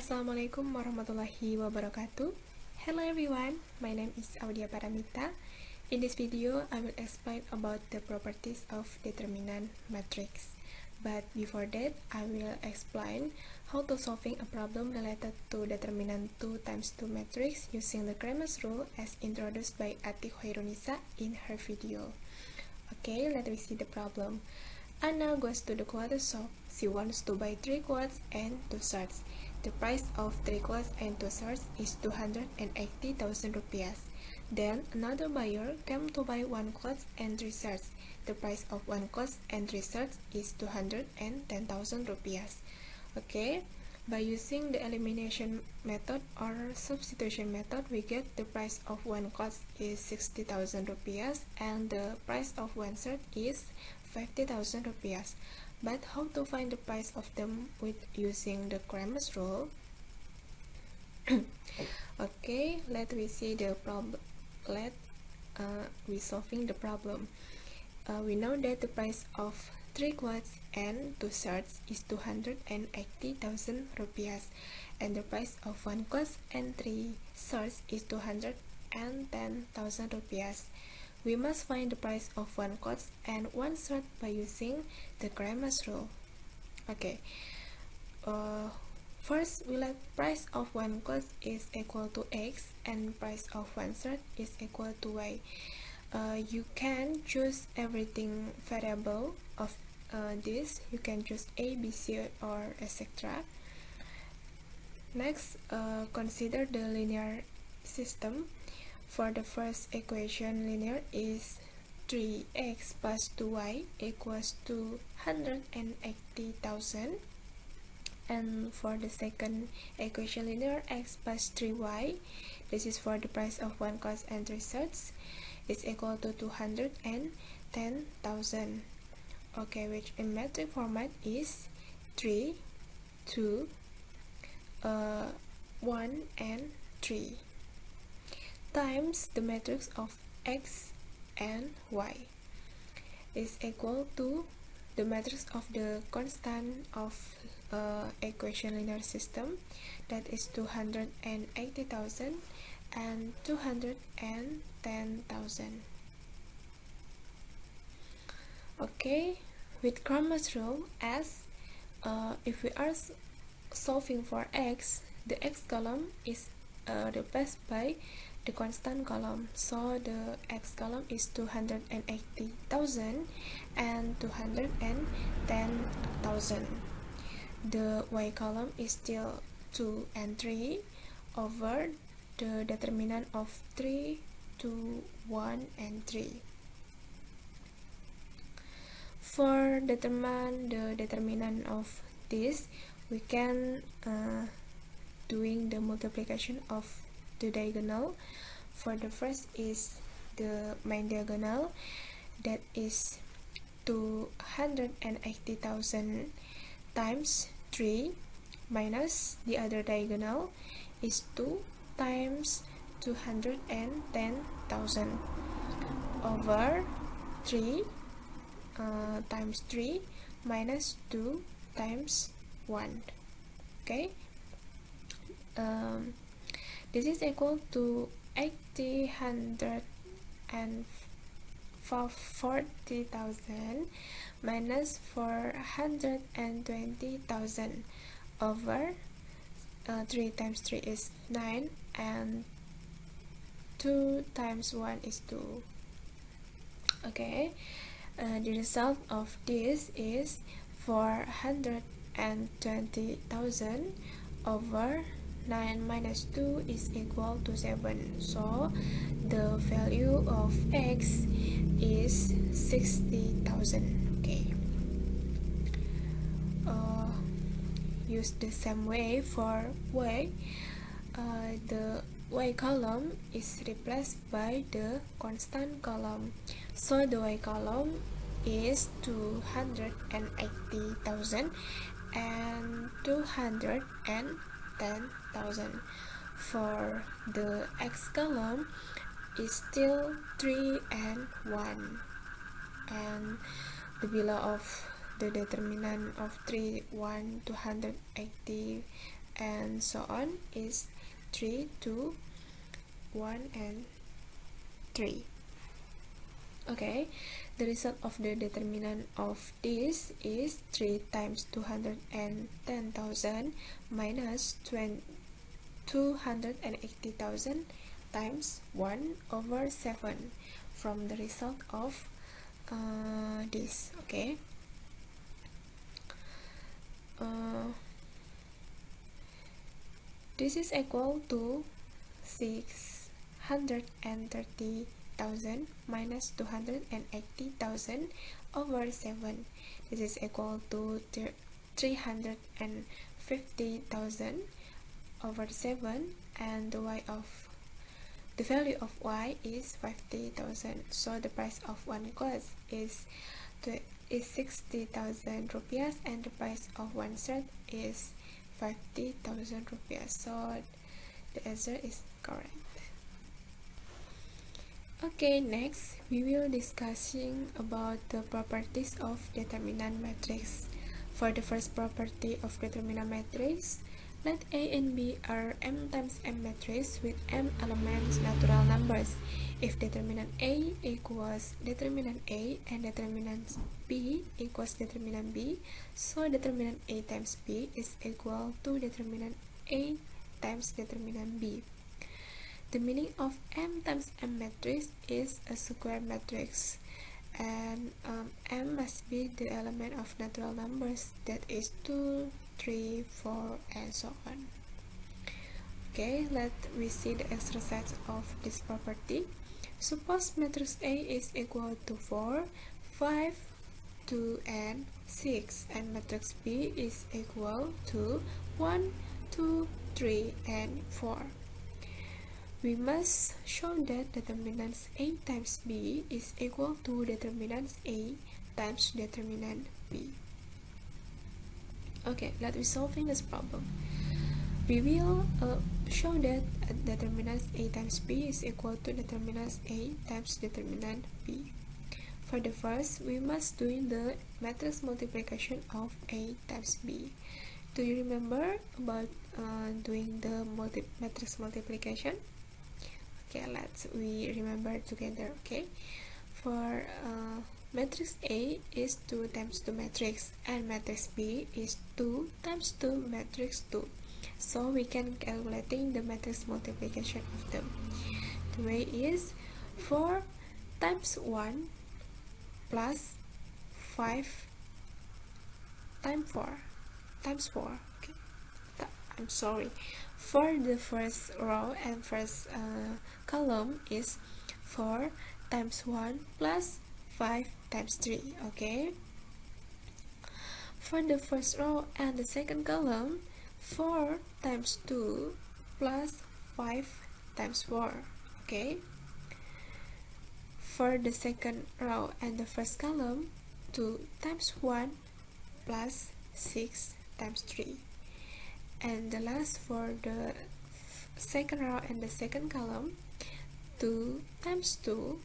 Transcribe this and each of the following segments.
Assalamualaikum warahmatullahi wabarakatuh. Hello everyone, my name is Audia Paramita. In this video, I will explain about the properties of determinant matrix. But before that, I will explain how to solving a problem related to determinant 2 times 2 matrix using the Cramer's rule as introduced by Ati Khairunisa in her video. Okay, let me see the problem. Anna goes to the clothes shop. She wants to buy 3 clothes and 2 shirts. The price of 3 clothes and 2 shirts is 280,000 rupiahs. Then another buyer came to buy 1 clothes and 3 shirts. The price of 1 clothes and 3 shirts is 210,000 rupiahs. Okay, by using the elimination method or substitution method, we get the price of 1 clothes is 60,000 rupiahs and the price of 1 shirt is 50,000 rupiahs. But how to find the price of them with using the Cramer's rule? Okay, let we see the problem. We solving the problem. We know that the price of 3 clothes and 2 shirts is 280,000 rupiahs, and the price of 1 clothes and 3 shirts is 210,000 rupiahs. We must find the price of 1 clothes and 1 shirt by using the Cramer's rule. Okay. First, we let price of 1 clothes is equal to X and price of 1 shirt is equal to Y. You can choose everything variable of this. You can choose A, B, C, or etc. Next, consider the linear system. For the first equation, linear is 3x plus 2y equals 280,000. And for the second equation, linear x plus 3y, this is for the price of 1 clothes and 3 shirts, is equal to 210,000. Okay, which in metric format is 3, 2, 1, and 3. Times the matrix of x and y is equal to the matrix of the constant of equation linear system, that is 280,000 and 210,000. Okay, with Cramer's rule, as if we are solving for x, the x column is replaced by the constant column, so the x column is 280,000 and 210,000. The y column is still 2 and 3 over the determinant of 3, 2, 1, and 3. For determine the determinant of this, we can doing the multiplication of the diagonal. For the first is the main diagonal, that is 280,000 times 3 minus the other diagonal is 2 times 210,000 over 3 times 3 minus 2 times 1. Okay, this is equal to 840,000 minus 420,000 over 3 times 3 is 9 and 2 times 1 is 2. Okay, the result of this is 420,000 over 9 minus 2 is equal to 7. So the value of x is 60,000. Okay. Use the same way for y. The y column is replaced by the constant column. So the y column is 280,000 and 210,000. For the x column is still 3 and 1, and the below of the determinant of 3, 1, 280 and so on is 3, 2, 1 and 3. Okay, the result of the determinant of this is 3 times 210,000 minus 280,000 times 1 over 7 from the result of this. Okay, this is equal to 630,000 minus 280,000 over 7. This is equal to 350,000 over 7, and the value of y is 50,000. So the price of one class is 60,000 rupiah, and the price of one shirt is 50,000 rupiah. So the answer is correct. Okay, next we will discussing about the properties of determinant matrix. For the first property of determinant matrix, let A and B are M times M matrix with M elements natural numbers. If determinant A equals determinant A and determinant B equals determinant B, so determinant A times B is equal to determinant A times determinant B. The meaning of M times M matrix is a square matrix, and M must be the element of natural numbers, that is 2, 3, 4 and so on. Okay, let me see the exercise of this property. Suppose matrix A is equal to 4, 5, 2 and 6, and matrix B is equal to 1, 2, 3 and 4. We must show that determinants A times B is equal to determinants A times determinant B. Okay, let me solving this problem. We will show that determinants A times B is equal to determinants A times determinant B. For the first, we must do the matrix multiplication of A times B. Do you remember about doing the matrix multiplication? Okay, let's we remember together. Okay, for matrix A is 2 times 2 matrix, and matrix B is 2 times 2 matrix 2. So we can calculating the matrix multiplication of them. The way is 4 times 1 plus 5 times 4 times 4. Okay, I'm sorry. For the first row and first column is 4 times 1 plus 5 times 3. Okay, for the first row and the second column, 4 times 2 plus 5 times 4. Okay, for the second row and the first column, 2 times 1 plus 6 times 3. And the last for the second row and the second column, 2 times 2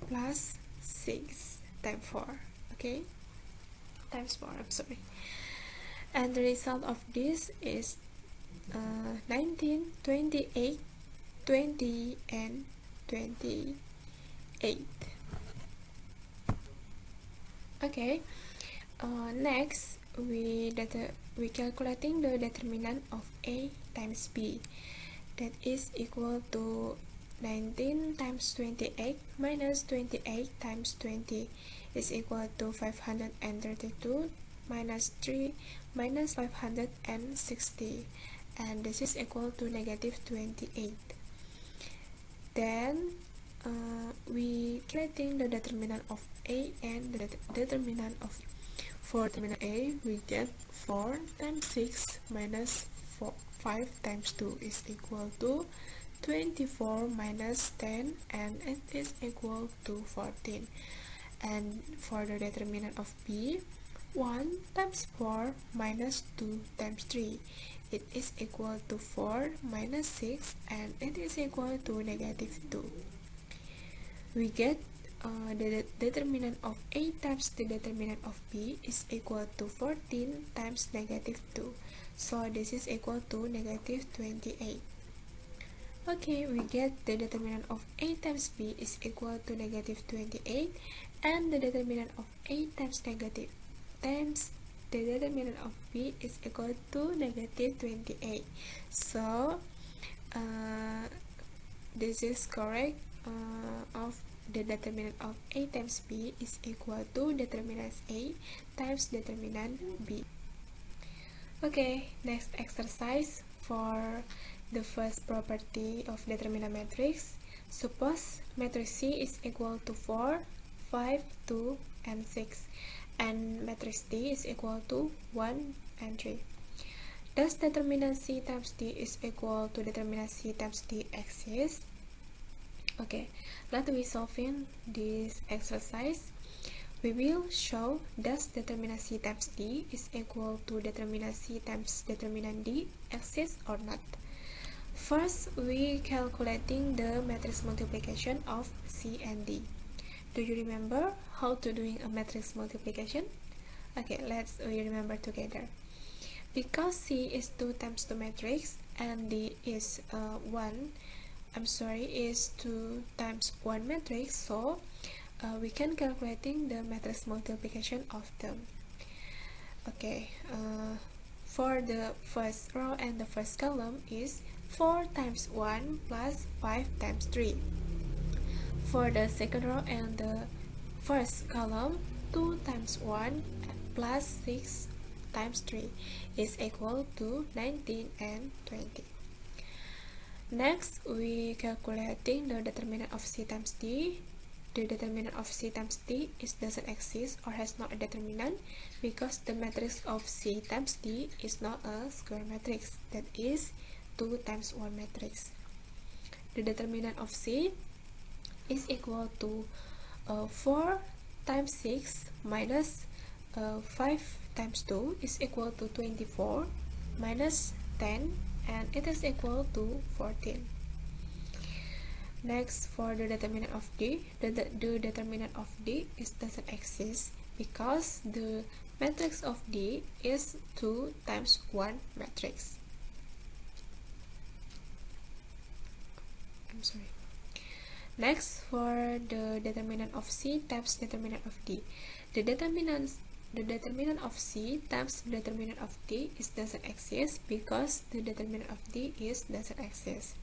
plus 6 times 4. Okay, times 4, I'm sorry. And the result of this is 19, 28, 20 and 28. Okay, next we calculating the determinant of A times B, that is equal to 19 times 28 minus 28 times 20 is equal to 532 minus 3 minus 560, and this is equal to negative 28. Then we calculating the determinant of A and the determinant of for determinant A, we get 4 times 6 minus 5 times 2 is equal to 24 minus 10, and it is equal to 14. And for the determinant of B, 1 times 4 minus 2 times 3, it is equal to 4 minus 6, and it is equal to negative 2. We get the determinant of A times the determinant of B is equal to 14 times negative 2. So this is equal to negative 28. Okay, we get the determinant of A times B is equal to negative 28, and the determinant of A times negative times the determinant of B is equal to negative 28. So this is correct. Of the determinant of A times B is equal to determinant A times determinant B. Okay, next exercise for the first property of determinant matrix. Suppose matrix C is equal to 4, 5, 2, and 6, and matrix D is equal to 1 and 3. Does determinant C times D is equal to determinant C times D exist? Okay, let me solving this exercise. We will show does determinant C times D is equal to determinant C times determinant D exist or not. First, we calculating the matrix multiplication of C and D. Do you remember how to doing a matrix multiplication? Okay, let's remember together. Because C is 2 times 2 matrix and D is 2 times 1 matrix, so we can calculating the matrix multiplication of them. Okay, for the first row and the first column is 4 times 1 plus 5 times 3. For the second row and the first column, 2 times 1 plus 6 times 3 is equal to 19 and 20. Next, we calculating the determinant of C times D. The determinant of C times D doesn't exist or has not a determinant because the matrix of C times D is not a square matrix, that is 2 times 1 matrix. The determinant of C is equal to 4 times 6 minus 5 times 2 is equal to 24 minus 10, and it is equal to 14. Next, for the determinant of D, the determinant of D doesn't exist because the matrix of D is 2 times 1 matrix. Next, for the determinant of C times determinant of D, the determinant of C times the determinant of D doesn't exist because the determinant of D doesn't exist.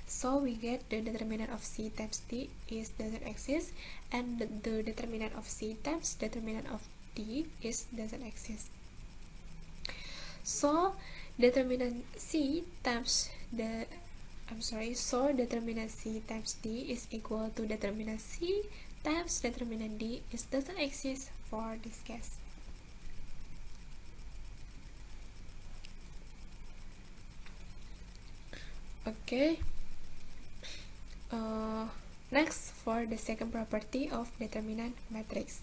So we get the determinant of C times D doesn't exist, and the determinant of C times determinant of D doesn't exist. So determinant C times determinant C times D is equal to determinant C times determinant D doesn't exist for this case. Okay. Next, for the second property of determinant matrix.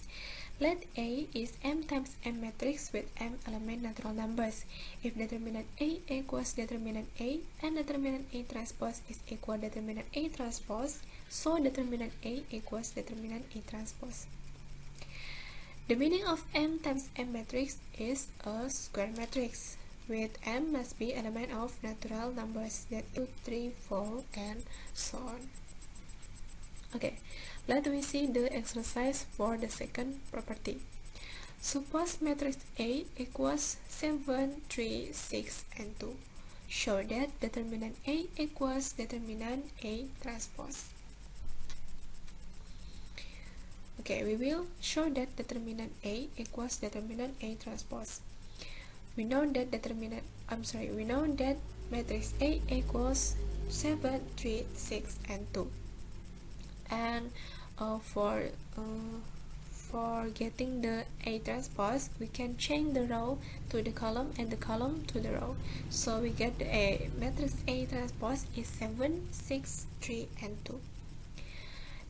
Let A is M times M matrix with M element natural numbers. If determinant A equals determinant A and determinant A transpose is equal determinant A transpose, so determinant A equals determinant A transpose. The meaning of M times M matrix is a square matrix with M must be element of natural numbers, that 2, 3, 4, and so on. Okay, let me see the exercise for the second property. Suppose matrix A equals 7, 3, 6, and 2. Show that determinant A equals determinant A transpose. Okay, we will show that determinant A equals determinant A transpose. We know that matrix A equals 7, 3, 6, and 2. And for getting the A transpose, we can change the row to the column and the column to the row. So we get the matrix A transpose is 7, 6, 3, and 2.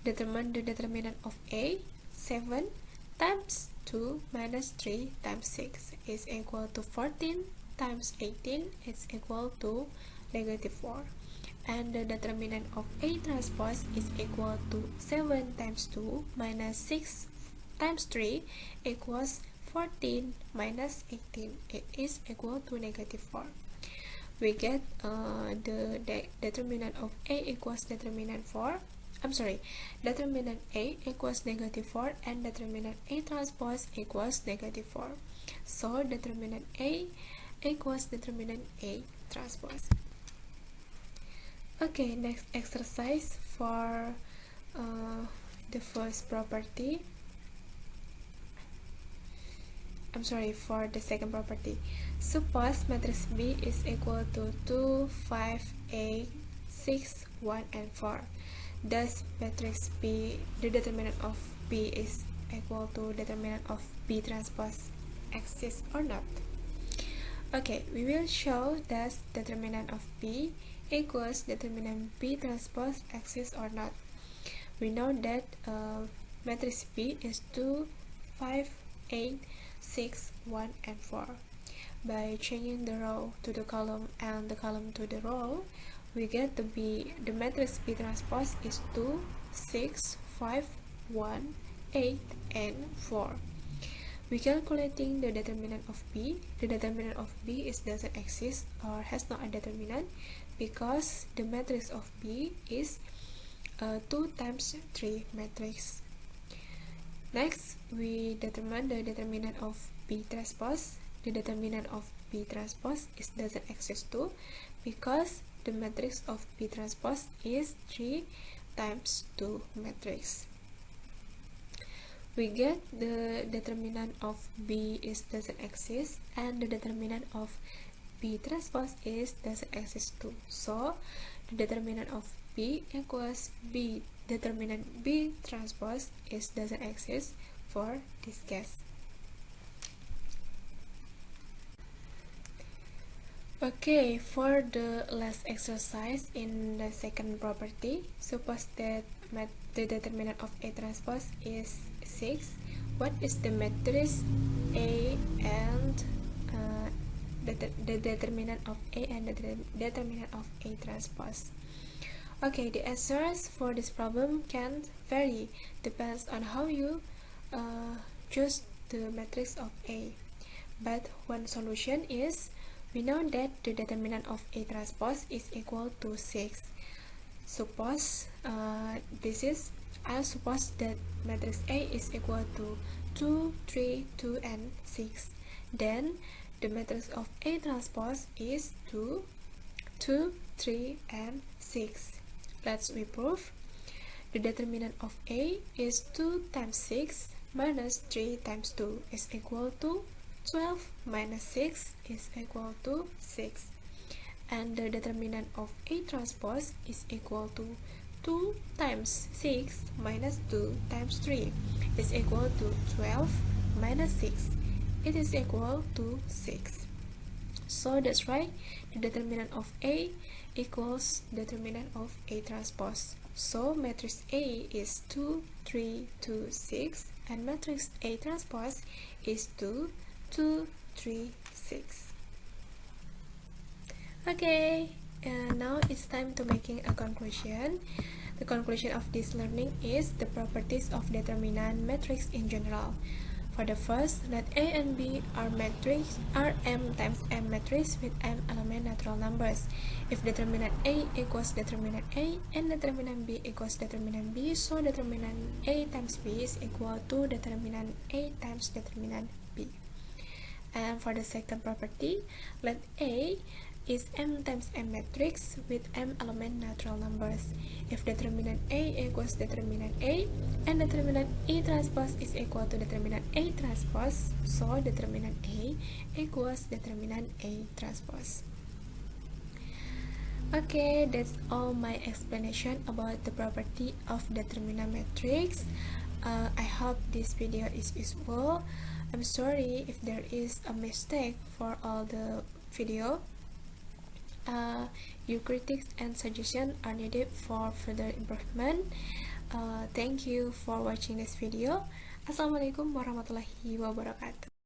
Determine the determinant of A. 7 times 2 minus 3 times 6 is equal to 14 times 18 is equal to negative 4. and the determinant of A transpose is equal to 7 times 2 minus 6 times 3 equals 14 minus 18. It is equal to negative 4. We get the determinant of A equals determinant 4. Determinant A equals negative 4 and determinant A transpose equals negative 4. So determinant A equals determinant A transpose. Okay, next exercise for the first property. For the second property. Suppose matrix B is equal to 2, 5, 8, 6, 1, and 4. Thus, matrix B, the determinant of B is equal to determinant of B transpose exists or not. Okay, we will show that determinant of B equals determinant B transpose exists or not. We know that matrix B is 2, 5, 8, 6, 1, and 4. By changing the row to the column and the column to the row, we get the matrix B transpose is 2, 6, 5, 1, 8, and 4. We calculating the determinant of B. The determinant of B doesn't exist or has not a determinant because the matrix of B is 2 times 3 matrix. Next, we determine the determinant of B transpose. The determinant of B transpose doesn't exist too because the matrix of B transpose is 3 times 2 matrix. We get the determinant of B doesn't exist and the determinant of B transpose doesn't exist too. So the determinant of B equals B. Determinant B transpose doesn't exist for this case. Okay, for the last exercise in the second property, suppose that the determinant of A transpose is 6. What is the matrix A and the determinant of A and the determinant of A transpose? Okay, the answers for this problem can vary, depends on how you choose the matrix of A. But one solution is, we know that the determinant of A transpose is equal to 6. Suppose I'll suppose that matrix A is equal to 2, 3, 2, and 6. Then the matrix of A transpose is 2, 2, 3, and 6. Let's reprove. The determinant of A is 2 times 6 minus 3 times 2 is equal to 12 minus 6 is equal to 6. And the determinant of A transpose is equal to 2 times 6 minus 2 times 3 is equal to 12 minus 6. It is equal to 6. So that's right, the determinant of A equals determinant of A transpose. So matrix A is 2, 3, 2, 6 and matrix A transpose is 2, 2, 3, 6. Okay, now it's time to making a conclusion. The conclusion of this learning is the properties of determinant matrix in general. For the first, let A and B are M times M matrix with M element natural numbers. If determinant A equals determinant A and determinant B equals determinant B, so determinant A times B is equal to determinant A times determinant B. And for the second property, let A is M times M matrix with M element natural numbers. If determinant A equals determinant A and determinant E transpose is equal to determinant A transpose, so determinant A equals determinant A transpose. Okay, that's all my explanation about the property of determinant matrix. I hope this video is useful. I'm sorry if there is a mistake for all the video. Your critics and suggestions are needed for further improvement. Thank you for watching this video. Assalamualaikum warahmatullahi wabarakatuh.